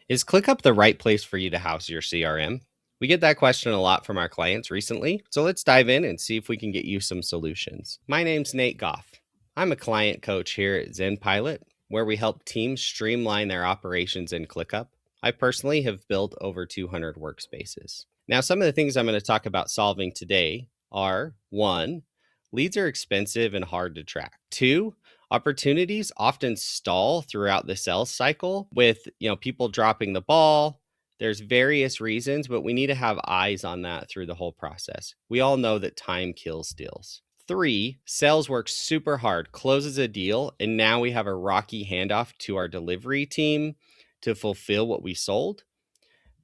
Is ClickUp the right place for you to house your CRM? We get that question a lot from our clients recently, so let's dive in and see if we can get you some solutions. My name's Nate Goff. I'm a client coach here at ZenPilot, where we help teams streamline their operations in ClickUp. I personally have built over 200 workspaces. Now, some of the things I'm going to talk about solving today are: one, leads are expensive and hard to track. Two, opportunities often stall throughout the sales cycle with, people dropping the ball. There's various reasons, but we need to have eyes on that through the whole process. We all know that time kills deals. Three, sales works super hard, closes a deal, and now we have a rocky handoff to our delivery team to fulfill what we sold.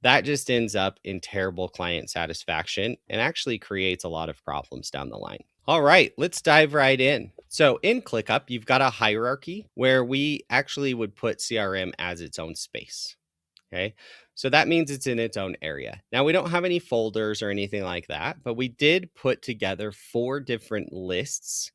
That just ends up in terrible client satisfaction and actually creates a lot of problems down the line. All right, let's dive right in. So in ClickUp, you've got a hierarchy where we actually would put CRM as its own space. Okay, so that means it's in its own area. Now, we don't have any folders or anything like that, but we did put together 4 different lists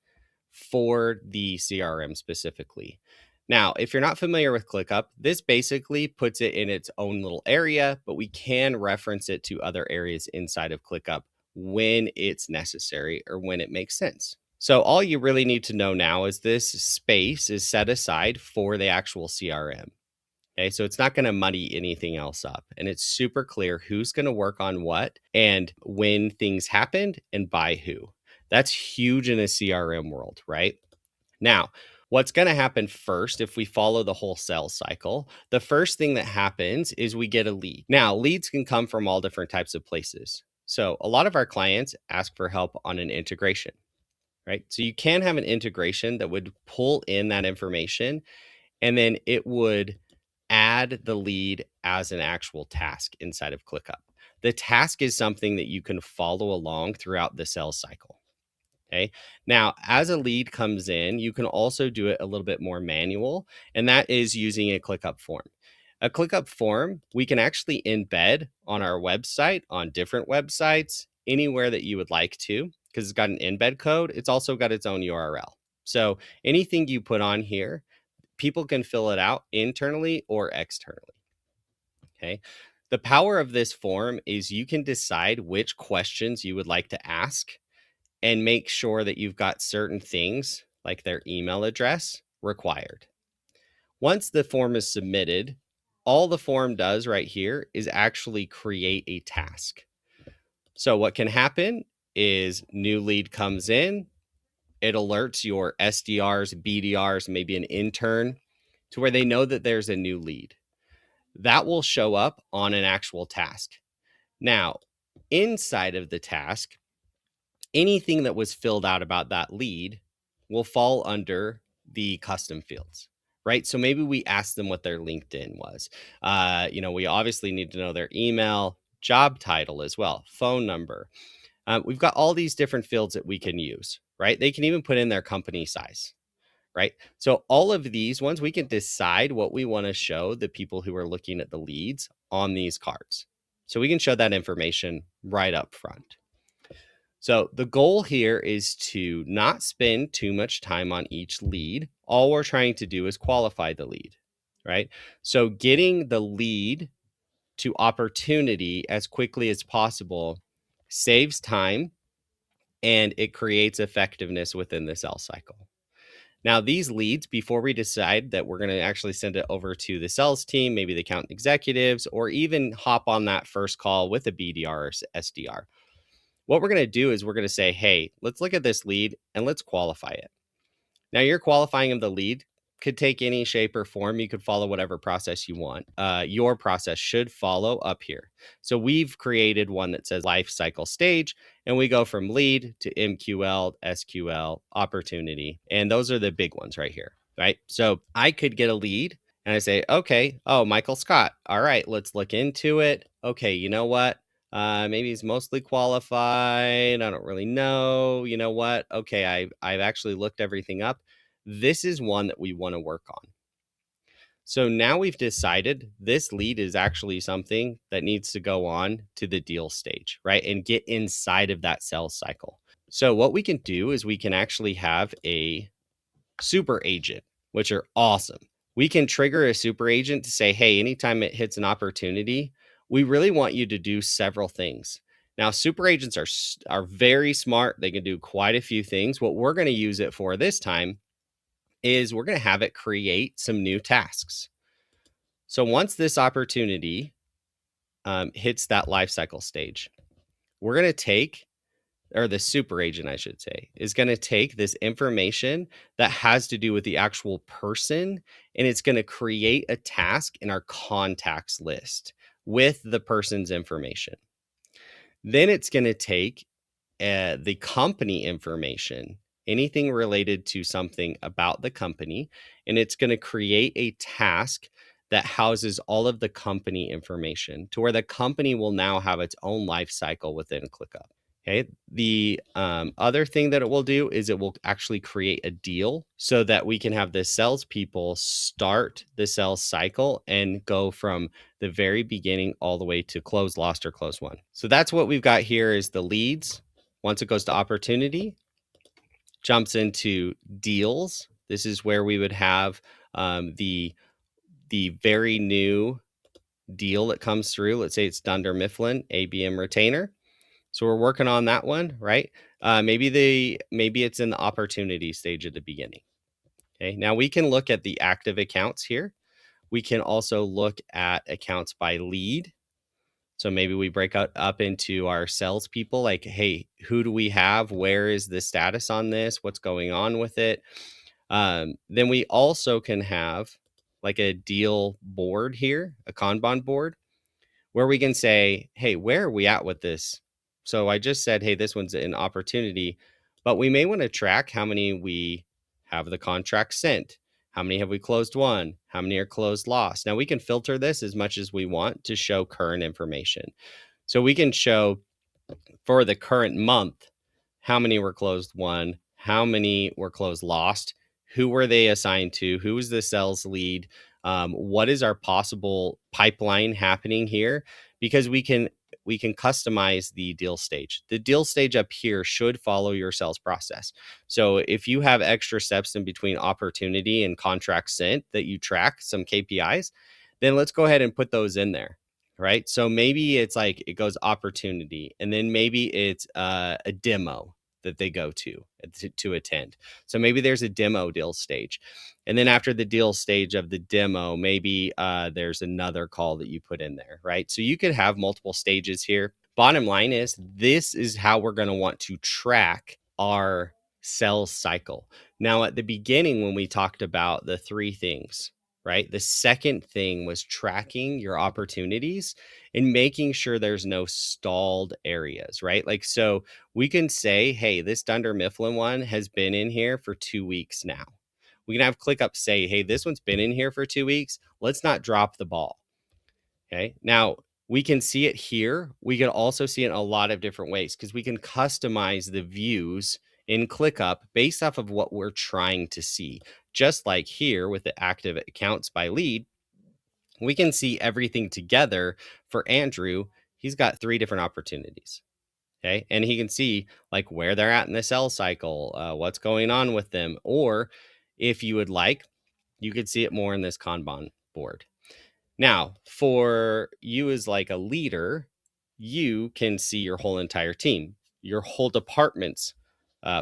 for the CRM specifically. Now, if you're not familiar with ClickUp, this basically puts it in its own little area, but we can reference it to other areas inside of ClickUp when it's necessary or when it makes sense. So all you really need to know now is this space is set aside for the actual CRM. Okay, so it's not going to muddy anything else up. And it's super clear who's going to work on what and when things happened and by who. That's huge in a CRM world, right? Now, what's going to happen first if we follow the whole sales cycle? The first thing that happens is we get a lead. Now, leads can come from all different types of places. So a lot of our clients ask for help on an integration, right? So you can have an integration that would pull in that information, and then it would add the lead as an actual task inside of ClickUp. The task is something that you can follow along throughout the sales cycle. Okay. Now, as a lead comes in, you can also do it a little bit more manual, and that is using a ClickUp form. A ClickUp form, we can actually embed on our website, on different websites, anywhere that you would like to, because it's got an embed code. It's also got its own URL. So anything you put on here, people can fill it out internally or externally. Okay. The power of this form is you can decide which questions you would like to ask and make sure that you've got certain things like their email address required. Once the form is submitted, all the form does right here is actually create a task. So what can happen is new lead comes in, it alerts your SDRs, BDRs, maybe an intern, to where they know that there's a new lead. That will show up on an actual task. Now, inside of the task, anything that was filled out about that lead will fall under the custom fields, right? So maybe we asked them what their LinkedIn was. We obviously need to know their email, job title as well, phone number. We've got all these different fields that we can use, right? They can even put in their company size, right? So all of these ones, we can decide what we want to show the people who are looking at the leads on these cards. So we can show that information right up front. So the goal here is to not spend too much time on each lead. All we're trying to do is qualify the lead, right? So getting the lead to opportunity as quickly as possible saves time and it creates effectiveness within the sales cycle. Now, these leads, before we decide that we're going to actually send it over to the sales team, maybe the account executives, or even hop on that first call with a BDR or SDR, what we're going to do is we're going to say, hey, let's look at this lead and let's qualify it. Now, your qualifying of the lead could take any shape or form. You could follow whatever process you want. Your process should follow up here. So we've created one that says life cycle stage, and we go from lead to MQL, SQL, opportunity. And those are the big ones right here, right? So I could get a lead and I say, okay, oh, Michael Scott. All right, let's look into it. Okay, you know what? Maybe he's mostly qualified. I don't really know. You know what? Okay, I've actually looked everything up. This is one that we want to work on. So now we've decided this lead is actually something that needs to go on to the deal stage, right? And get inside of that sales cycle. So what we can do is we can actually have a super agent, which are awesome. We can trigger a super agent to say, hey, anytime it hits an opportunity, we really want you to do several things. Now, super agents are very smart. They can do quite a few things. What we're going to use it for this time is we're going to have it create some new tasks. So once this opportunity hits that lifecycle stage, we're going to take, or the super agent, I should say, is going to take this information that has to do with the actual person, and it's going to create a task in our contacts list with the person's information. Then it's going to take the company information, anything related to something about the company, and it's going to create a task that houses all of the company information to where the company will now have its own life cycle within ClickUp. Okay. The other thing that it will do is it will actually create a deal so that we can have the salespeople start the sales cycle and go from the very beginning all the way to close lost or close won. So that's what we've got here is the leads. Once it goes to opportunity, jumps into deals. This is where we would have the very new deal that comes through. Let's say it's Dunder Mifflin ABM retainer. So we're working on that one, right? Maybe it's in the opportunity stage at the beginning. Okay. Now we can look at the active accounts here. We can also look at accounts by lead. So maybe we break up into our salespeople, like, hey, who do we have? Where is the status on this? What's going on with it? Then we also can have like a deal board here, a Kanban board, where we can say, hey, where are we at with this? So I just said, hey, this one's an opportunity, but we may want to track how many we have the contract sent. How many have we closed won? How many are closed lost? Now we can filter this as much as we want to show current information. So we can show for the current month, how many were closed won, how many were closed lost, who were they assigned to, who was the sales lead, what is our possible pipeline happening here, because we can customize the deal stage. The deal stage up here should follow your sales process. So if you have extra steps in between opportunity and contract sent that you track some KPIs, then let's go ahead and put those in there. Right. So maybe it's like it goes opportunity, and then maybe it's a demo that they go to attend. So maybe there's a demo deal stage. And then after the deal stage of the demo, maybe there's another call that you put in there. Right. So you could have multiple stages here. Bottom line is this is how we're going to want to track our sales cycle. Now, at the beginning, when we talked about the three things, right? The second thing was tracking your opportunities and making sure there's no stalled areas, right? Like, so we can say, hey, this Dunder Mifflin one has been in here for 2 weeks now. We can have ClickUp say, hey, this one's been in here for 2 weeks. Let's not drop the ball. Okay. Now we can see it here. We can also see it in a lot of different ways because we can customize the views in ClickUp based off of what we're trying to see. Just like here with the active accounts by lead, we can see everything together for Andrew. He's got 3 different opportunities. Okay. And he can see like where they're at in the sales cycle, what's going on with them. Or if you would like, you could see it more in this Kanban board. Now, for you as like a leader, you can see your whole entire team, your whole department's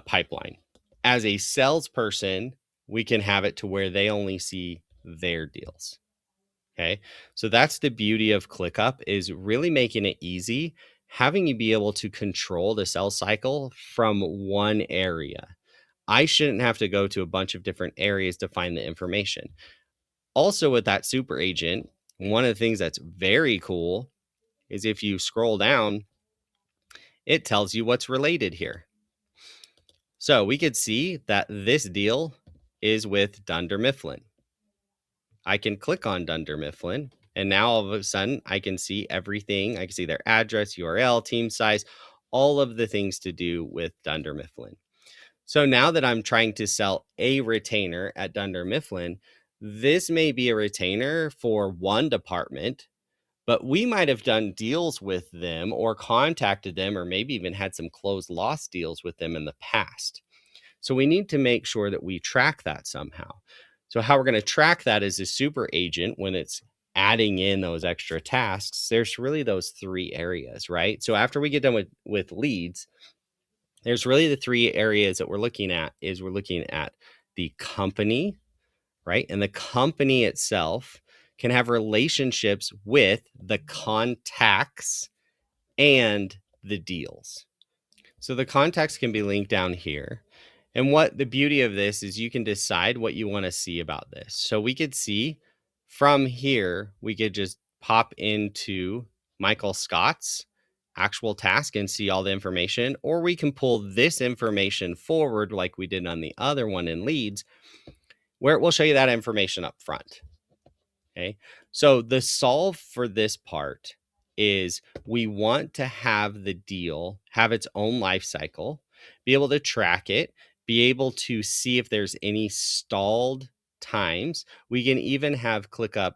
pipeline. As a salesperson, we can have it to where they only see their deals. Okay. So that's the beauty of ClickUp, is really making it easy, having you be able to control the sales cycle from one area. I shouldn't have to go to a bunch of different areas to find the information. Also, with that super agent, one of the things that's very cool is if you scroll down, it tells you what's related here. So we could see that this deal is with Dunder Mifflin. I can click on Dunder Mifflin, and now all of a sudden I can see everything. I can see their address, URL, team size, all of the things to do with Dunder Mifflin. So now that I'm trying to sell a retainer at Dunder Mifflin, this may be a retainer for one department, but we might have done deals with them or contacted them, or maybe even had some closed loss deals with them in the past. So we need to make sure that we track that somehow. So how we're going to track that as a super agent when it's adding in those extra tasks, there's really those 3 areas, right? So after we get done with leads, there's really the 3 areas that we're looking at the company, right? And the company itself can have relationships with the contacts and the deals. So the contacts can be linked down here. And what the beauty of this is you can decide what you want to see about this. So we could see from here, we could just pop into Michael Scott's actual task and see all the information, or we can pull this information forward like we did on the other one in leads, where it will show you that information up front. Okay. So the solve for this part is we want to have the deal have its own life cycle, be able to track it, be able to see if there's any stalled times. We can even have ClickUp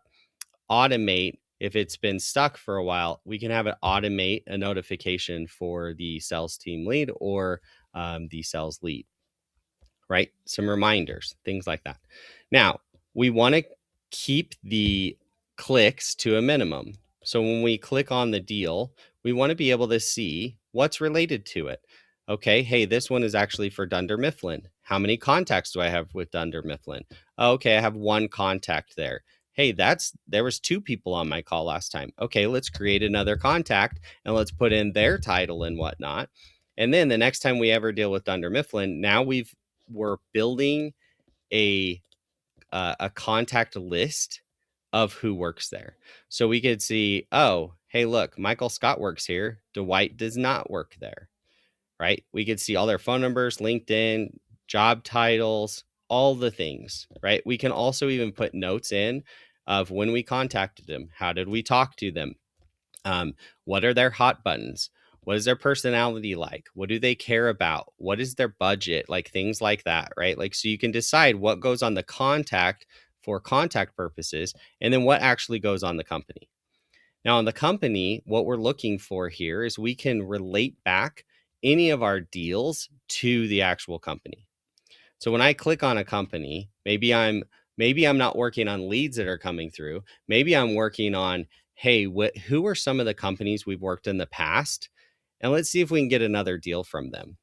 automate if it's been stuck for a while. We can have it automate a notification for the sales team lead or the sales lead, right? Some reminders, things like that. Now, we want to keep the clicks to a minimum. So when we click on the deal, we want to be able to see what's related to it. Okay, hey, this one is actually for Dunder Mifflin. How many contacts do I have with Dunder Mifflin? Okay, I have 1 contact there. Hey, there was 2 people on my call last time. Okay, let's create another contact and let's put in their title and whatnot. And then the next time we ever deal with Dunder Mifflin, now we're building a contact list of who works there. So we could see, oh, hey, look, Michael Scott works here. Dwight does not work there, right? We could see all their phone numbers, LinkedIn, job titles, all the things, right? We can also even put notes in of when we contacted them. How did we talk to them? What are their hot buttons? What is their personality like? What do they care about? What is their budget? Like things like that, right? Like, so you can decide what goes on the contact for contact purposes, and then what actually goes on the company. Now, on the company, what we're looking for here is we can relate back any of our deals to the actual company. So when I click on a company, maybe I'm not working on leads that are coming through. Maybe I'm working on, hey, who are some of the companies we've worked in the past? And let's see if we can get another deal from them.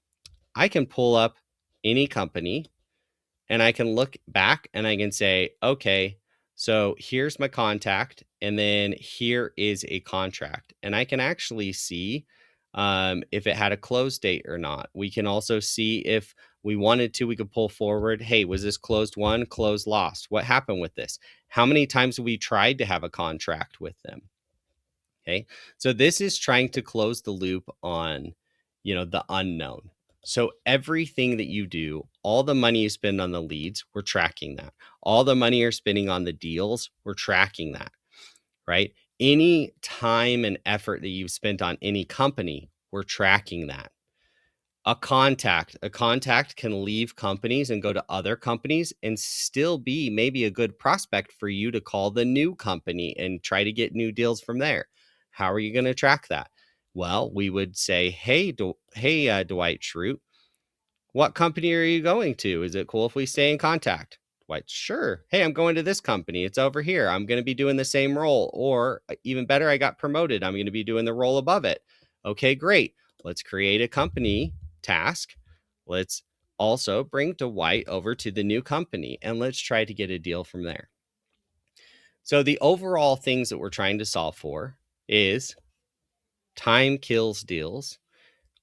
I can pull up any company and I can look back and I can say, okay, so here's my contact, and then here is a contract. And I can actually see if it had a close date or not. We can also see if we wanted to, we could pull forward, hey, was this closed won, closed lost? What happened with this? How many times have we tried to have a contract with them? Okay. So this is trying to close the loop on, the unknown. So everything that you do, all the money you spend on the leads, we're tracking that. All the money you're spending on the deals, we're tracking that, right? Any time and effort that you've spent on any company, we're tracking that. A contact can leave companies and go to other companies and still be maybe a good prospect for you to call the new company and try to get new deals from there. How are you going to track that? Well, we would say, hey, Dwight Schrute, what company are you going to? Is it cool if we stay in contact? Dwight, sure. Hey, I'm going to this company. It's over here. I'm going to be doing the same role. Or even better, I got promoted. I'm going to be doing the role above it. Okay, great. Let's create a company task. Let's also bring Dwight over to the new company and let's try to get a deal from there. So the overall things that we're trying to solve for is time kills deals.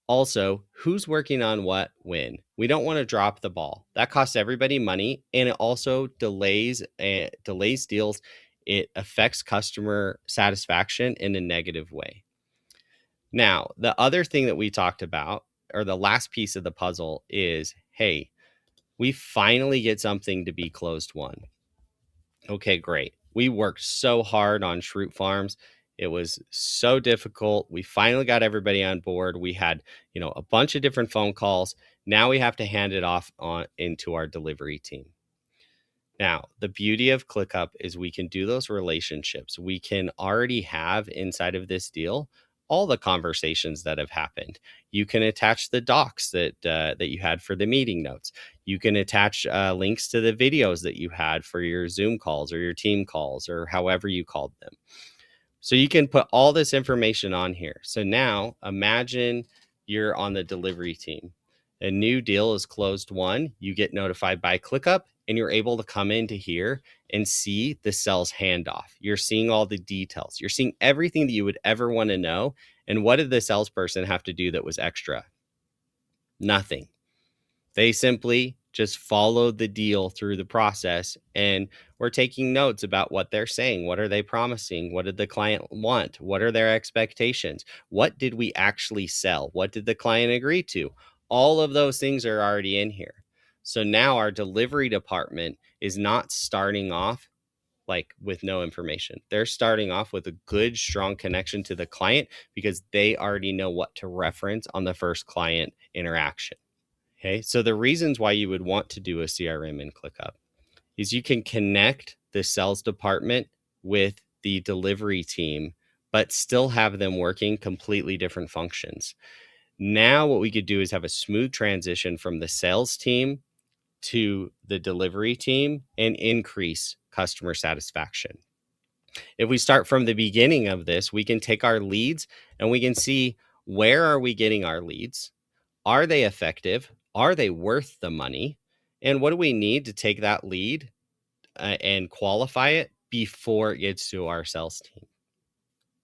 Also, who's working on what when? We don't want to drop the ball. That costs everybody money, and it also delays deals. It affects customer satisfaction in a negative way. Now, the other thing that we talked about, or the last piece of the puzzle, is, hey, we finally get something to be closed won. Okay, great. We worked so hard on Schrute Farms. It was so difficult. We finally got everybody on board. We had, a bunch of different phone calls. Now we have to hand it off into our delivery team. Now, the beauty of ClickUp is we can do those relationships. We can already have inside of this deal all the conversations that have happened. You can attach the docs that you had for the meeting notes. You can attach links to the videos that you had for your Zoom calls or your team calls or however you called them. So you can put all this information on here. So now imagine you're on the delivery team. A new deal is closed one. You get notified by ClickUp and you're able to come into here and see the sales handoff. You're seeing all the details. You're seeing everything that you would ever want to know. And what did the salesperson have to do that was extra? Nothing. They simply just followed the deal through the process and we're taking notes about what they're saying. What are they promising? What did the client want? What are their expectations? What did we actually sell? What did the client agree to? All of those things are already in here. So now our delivery department is not starting off like with no information. They're starting off with a good, strong connection to the client because they already know what to reference on the first client interaction. Okay, so the reasons why you would want to do a CRM in ClickUp is you can connect the sales department with the delivery team, but still have them working completely different functions. Now, what we could do is have a smooth transition from the sales team to the delivery team and increase customer satisfaction. If we start from the beginning of this, we can take our leads and we can see where are we getting our leads? Are they effective? Are they worth the money? And what do we need to take that lead and qualify it before it gets to our sales team?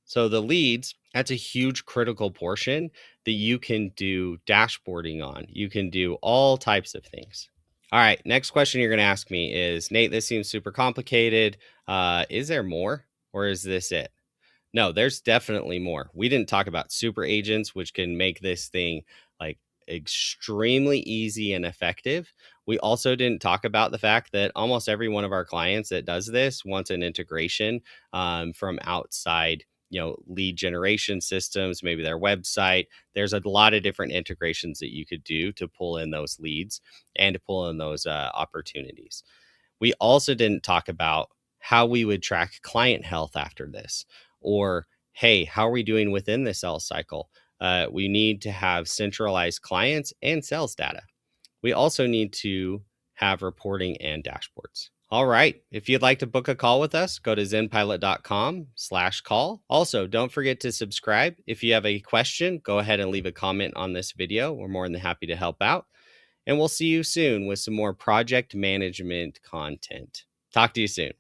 So the leads, that's a huge critical portion that you can do dashboarding on. You can do all types of things. All right, next question you're going to ask me is, Nate, this seems super complicated. Is there more or is this it? No, there's definitely more. We didn't talk about super agents, which can make this thing like extremely easy and effective. We also didn't talk about the fact that almost every one of our clients that does this wants an integration from outside, lead generation systems, maybe their website. There's a lot of different integrations that you could do to pull in those leads and to pull in those opportunities. We also didn't talk about how we would track client health after this, or, hey, how are we doing within the sales cycle? We need to have centralized clients and sales data. We also need to have reporting and dashboards. All right. If you'd like to book a call with us, go to zenpilot.com/call. Also, don't forget to subscribe. If you have a question, go ahead and leave a comment on this video. We're more than happy to help out. And we'll see you soon with some more project management content. Talk to you soon.